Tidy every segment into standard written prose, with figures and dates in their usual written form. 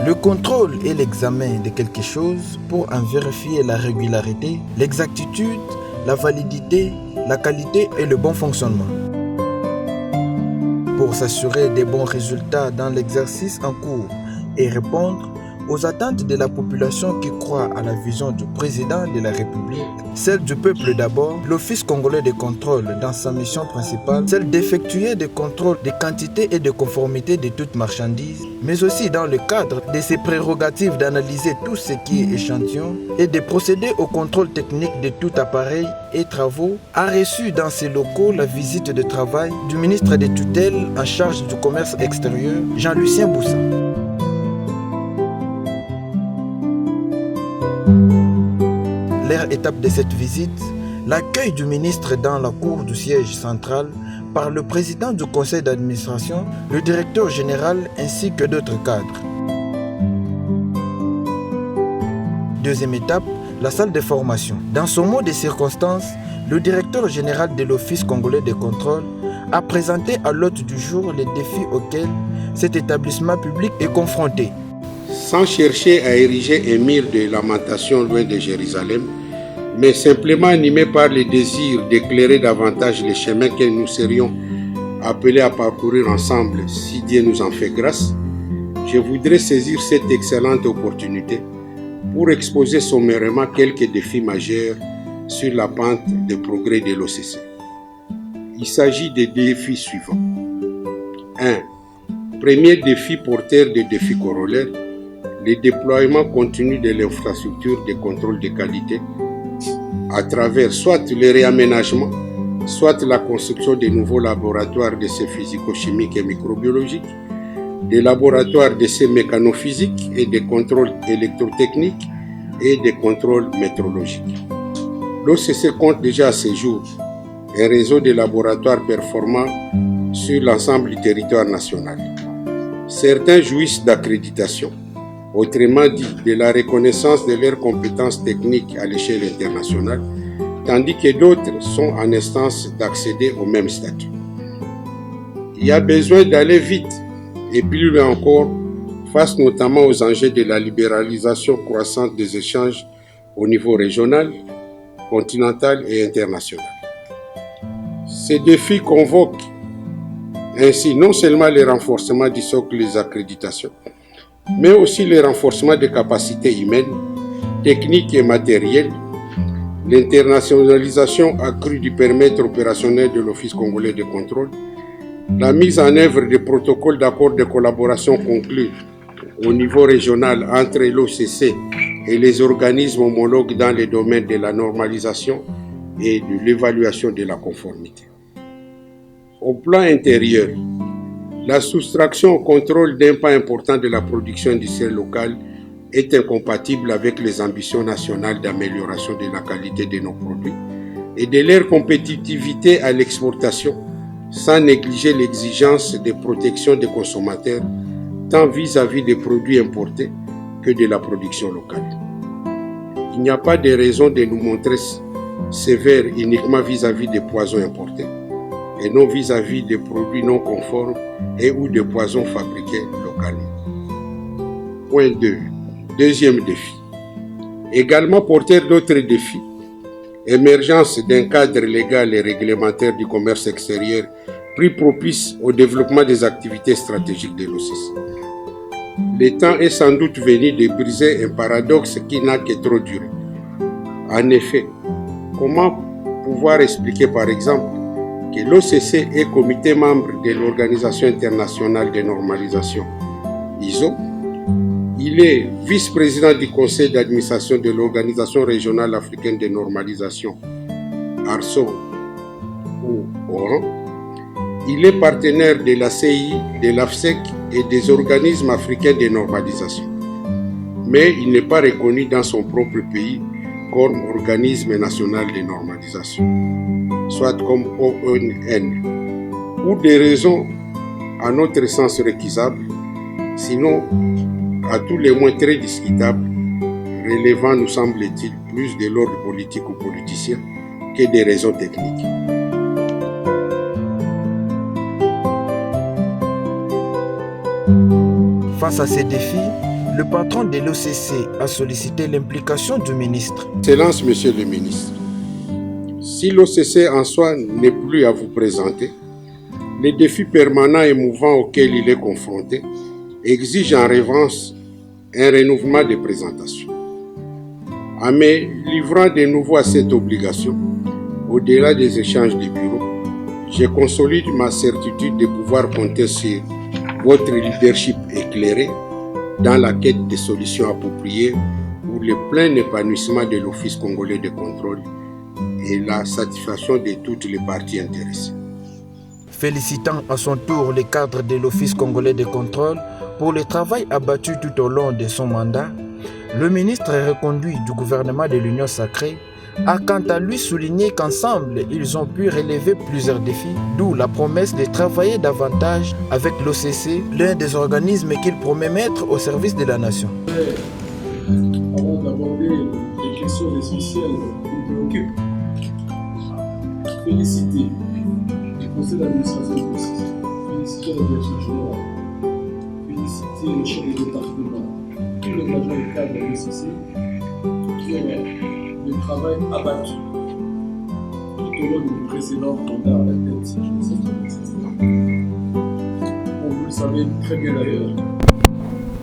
Le contrôle est l'examen de quelque chose pour en vérifier la régularité, l'exactitude, la validité, la qualité et le bon fonctionnement. Pour s'assurer des bons résultats dans l'exercice en cours et répondre aux attentes de la population qui croit à la vision du président de la République, celle du peuple d'abord, l'Office congolais de contrôle dans sa mission principale, celle d'effectuer des contrôles de quantité et de conformité de toute marchandise, mais aussi dans le cadre de ses prérogatives d'analyser tout ce qui est échantillon et de procéder au contrôle technique de tout appareil et travaux, a reçu dans ses locaux la visite de travail du ministre des tutelles en charge du commerce extérieur, Jean-Lucien Boussa. Première étape de cette visite, l'accueil du ministre dans la cour du siège central par le président du conseil d'administration, le directeur général ainsi que d'autres cadres. Deuxième étape, la salle de formation. Dans son mot de circonstance, le directeur général de l'Office congolais de contrôle a présenté à l'hôte du jour les défis auxquels cet établissement public est confronté. Sans chercher à ériger un mur de lamentation loin de Jérusalem, mais simplement animé par le désir d'éclairer davantage les chemins que nous serions appelés à parcourir ensemble si Dieu nous en fait grâce, je voudrais saisir cette excellente opportunité pour exposer sommairement quelques défis majeurs sur la pente de progrès de l'OCC. Il s'agit des défis suivants. 1. Premier défi porteur de défis corollaires, le déploiement continu de l'infrastructure de contrôle de qualité à travers soit le réaménagement, soit la construction de nouveaux laboratoires d'essais physico-chimiques et microbiologiques, des laboratoires d'essais mécano-physiques et des contrôles électrotechniques et des contrôles métrologiques. L'OCC compte déjà à ce jour un réseau de laboratoires performants sur l'ensemble du territoire national. Certains jouissent d'accréditation, autrement dit de la reconnaissance de leurs compétences techniques à l'échelle internationale, tandis que d'autres sont en instance d'accéder au même statut. Il y a besoin d'aller vite et plus loin encore, face notamment aux enjeux de la libéralisation croissante des échanges au niveau régional, continental et international. Ces défis convoquent ainsi non seulement le renforcement du socle des accréditations, mais aussi le renforcement des capacités humaines, techniques et matérielles, l'internationalisation accrue du périmètre opérationnel de l'Office congolais de contrôle, la mise en œuvre des protocoles d'accords de collaboration conclus au niveau régional entre l'OCC et les organismes homologues dans les domaines de la normalisation et de l'évaluation de la conformité. Au plan intérieur, la soustraction au contrôle d'un pas important de la production industrielle locale est incompatible avec les ambitions nationales d'amélioration de la qualité de nos produits et de leur compétitivité à l'exportation, sans négliger l'exigence de protection des consommateurs, tant vis-à-vis des produits importés que de la production locale. Il n'y a pas de raison de nous montrer sévères uniquement vis-à-vis des poisons importés, et non vis-à-vis des produits non conformes et ou des poisons fabriqués localement. Point 2. Deuxième défi. Également porteur d'autres défis. Émergence d'un cadre légal et réglementaire du commerce extérieur plus propice au développement des activités stratégiques de l'OCC. Le temps est sans doute venu de briser un paradoxe qui n'a que trop duré. En effet, comment pouvoir expliquer par exemple que l'OCC est comité membre de l'Organisation internationale de normalisation, ISO. Il est vice-président du conseil d'administration de l'Organisation régionale africaine de normalisation, ARSO ou ORAN. Il est partenaire de la CI, de l'AFSEC et des organismes africains de normalisation. Mais il n'est pas reconnu dans son propre pays comme organisme national de normalisation, soit comme ONN, pour des raisons à notre sens récusables, sinon à tous les moins très discutables, relevant, nous semble-t-il, plus de l'ordre politique ou politicien que des raisons techniques. Face à ces défis, le patron de l'OCC a sollicité l'implication du ministre. Excellence, Monsieur le ministre, si l'OCC en soi n'est plus à vous présenter, les défis permanents et mouvants auxquels il est confronté exigent en revanche un renouvellement des présentations. En me livrant de nouveau à cette obligation, au-delà des échanges de bureaux, je consolide ma certitude de pouvoir compter sur votre leadership éclairé dans la quête des solutions appropriées pour le plein épanouissement de l'Office congolais de contrôle et la satisfaction de toutes les parties intéressées. Félicitant à son tour les cadres de l'Office congolais de contrôle pour le travail abattu tout au long de son mandat, le ministre reconduit du gouvernement de l'Union sacrée a quant à lui souligné qu'ensemble, ils ont pu relever plusieurs défis, d'où la promesse de travailler davantage avec l'OCC, l'un des organismes qu'il promet mettre au service de la nation. Avant d'aborder les questions essentielles qui nous préoccupent, féliciter le conseil d'administration de l'OCC, féliciter la direction générale, féliciter le chef de département, tous les agents et cadres de l'OCC qui ont le travail abattu tout au long du précédent mandat à la tête de cette organisation. Vous le savez très bien d'ailleurs.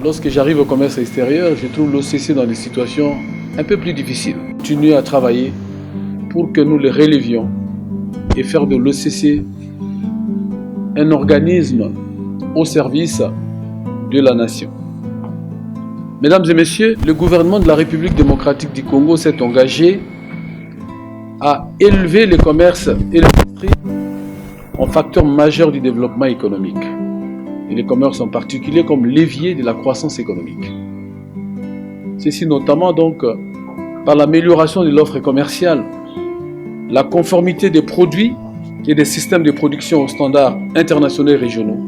Lorsque j'arrive au commerce extérieur, je trouve l'OCC dans des situations un peu plus difficiles. Continuer à travailler pour que nous les relevions et faire de l'OCC un organisme au service de la nation. Mesdames et messieurs, le gouvernement de la République démocratique du Congo s'est engagé à élever le commerce et l'industrie en facteur majeur du développement économique, et le commerce en particulier comme levier de la croissance économique. Ceci notamment donc par l'amélioration de l'offre commerciale, la conformité des produits et des systèmes de production aux standards internationaux et régionaux,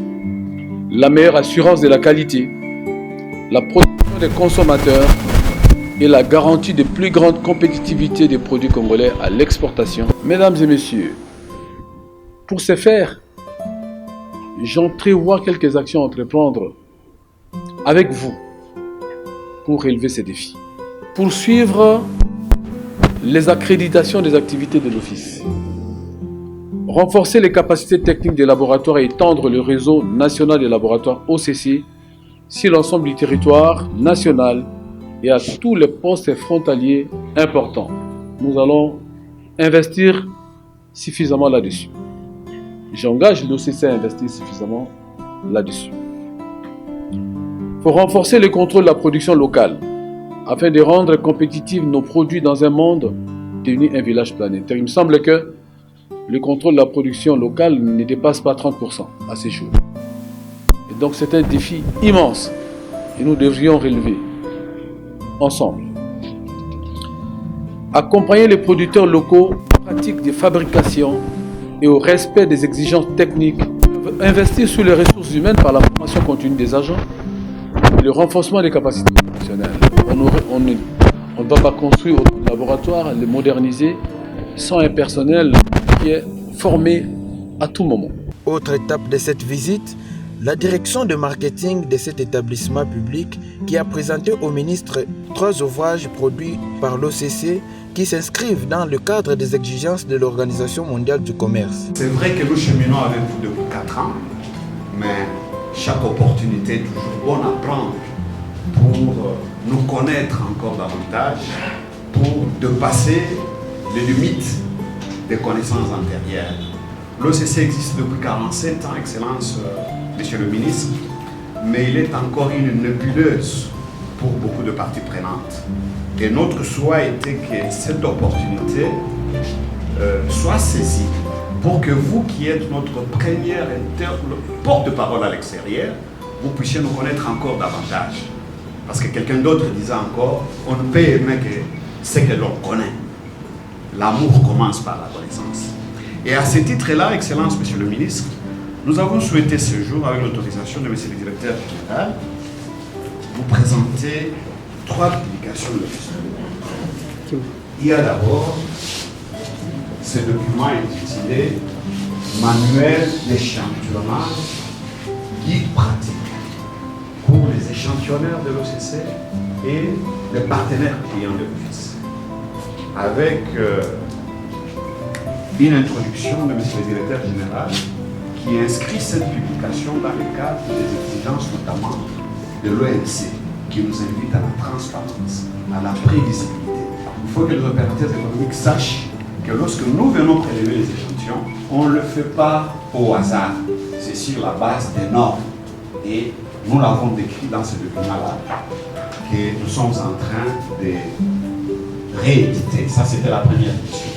la meilleure assurance de la qualité, la protection des consommateurs et la garantie de plus grande compétitivité des produits congolais à l'exportation. Mesdames et messieurs, pour ce faire, j'entrevois quelques actions à entreprendre avec vous pour relever ces défis. Poursuivre les accréditations des activités de l'Office. Renforcer les capacités techniques des laboratoires et étendre le réseau national des laboratoires OCC sur l'ensemble du territoire national et à tous les postes frontaliers importants. Nous allons investir suffisamment là-dessus. J'engage l'OCC à investir suffisamment là-dessus. Il faut renforcer le contrôle de la production locale afin de rendre compétitifs nos produits dans un monde devenu un village planétaire. Il me semble que le contrôle de la production locale ne dépasse pas 30% à ces jours. Et donc c'est un défi immense et nous devrions relever ensemble. Accompagner les producteurs locaux aux pratiques de fabrication et au respect des exigences techniques. Investir sur les ressources humaines par la formation continue des agents et le renforcement des capacités professionnelles. On ne va pas construire un laboratoire, le moderniser sans un personnel qui est formé à tout moment. Autre étape de cette visite, la direction de marketing de cet établissement public qui a présenté au ministre 3 ouvrages produits par l'OCC qui s'inscrivent dans le cadre des exigences de l'Organisation mondiale du commerce. C'est vrai que nous cheminons avec vous depuis 4 ans, mais chaque opportunité est toujours bonne à prendre pour nous connaître encore davantage, pour dépasser les limites des connaissances antérieures. L'OCC existe depuis 47 ans, Excellence, Monsieur le ministre, mais il est encore une nébuleuse pour beaucoup de parties prenantes. Et notre souhait était que cette opportunité soit saisie pour que vous qui êtes notre première porte-parole à l'extérieur, vous puissiez nous connaître encore davantage. Parce que quelqu'un d'autre disait encore, on ne peut aimer que ce que l'on connaît. L'amour commence par la connaissance. Et à ce titre-là, Excellence, Monsieur le ministre, nous avons souhaité ce jour, avec l'autorisation de Monsieur le Directeur général, vous présenter 3 publications de l'Office. Il y a d'abord ce document intitulé Manuel d'échantillonnage, guide pratique pour les échantillons échantillonneurs de l'OCC et les partenaires clients de l'Office. Avec une introduction de M. le directeur général qui inscrit cette publication dans le cadre des exigences notamment de l'OMC, qui nous invite à la transparence, à la prévisibilité. Il faut que les opérateurs économiques sachent que lorsque nous venons prélever les échantillons, on ne le fait pas au hasard. C'est sur la base des normes. Et nous l'avons décrit dans ce document-là, que nous sommes en train de rééditer. Ça, c'était la première question.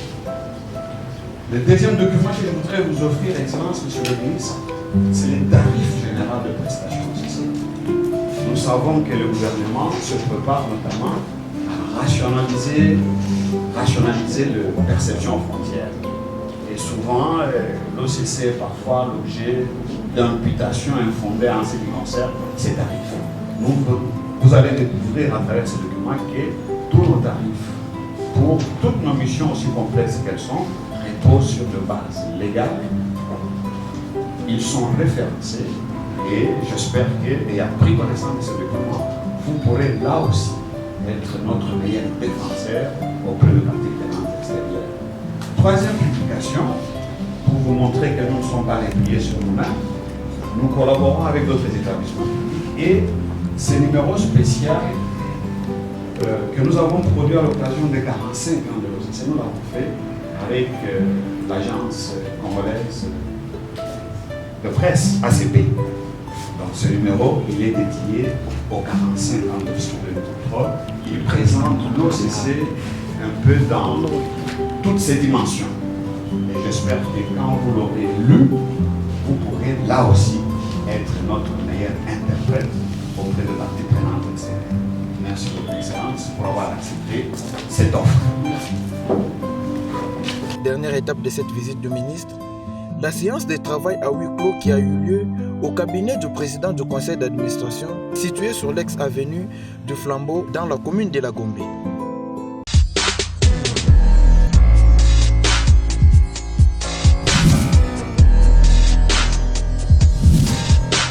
Le deuxième document que je voudrais vous offrir, Excellence, Monsieur le Ministre, c'est le tarif général de prestations sociales. Nous savons que le gouvernement se prépare notamment à rationaliser la perception frontière. Et souvent, l'OCC est parfois l'objet d'imputations infondées en ce qui concerne ces tarifs. Vous allez découvrir à travers ce document que tous nos tarifs, pour toutes nos missions aussi complexes qu'elles sont, reposent sur de bases légales. Ils sont référencés et j'espère que, et après connaissance de ce document, vous pourrez là aussi être notre meilleur défenseur auprès de parties prenantes extérieures. Troisième publication, pour vous montrer que nous ne sommes pas réguliers sur nous-mêmes, nous collaborons avec d'autres établissements publics et ce numéro spécial que nous avons produit à l'occasion des 45 ans de l'OCC, nous l'avons fait avec l'agence congolaise de presse, ACP. Donc ce numéro, il est dédié aux 45 ans de contrôle. Il présente l'OCC un peu dans toutes ses dimensions. Et j'espère que quand vous l'aurez lu, vous pourrez là aussi être notre meilleur interprète auprès de parties prenantes extérieures. Merci beaucoup, Excellence, pour avoir accepté cette offre. Dernière étape de cette visite du ministre, la séance de travail à huis clos qui a eu lieu au cabinet du président du conseil d'administration situé sur l'ex-avenue du Flambeau dans la commune de La Gombe.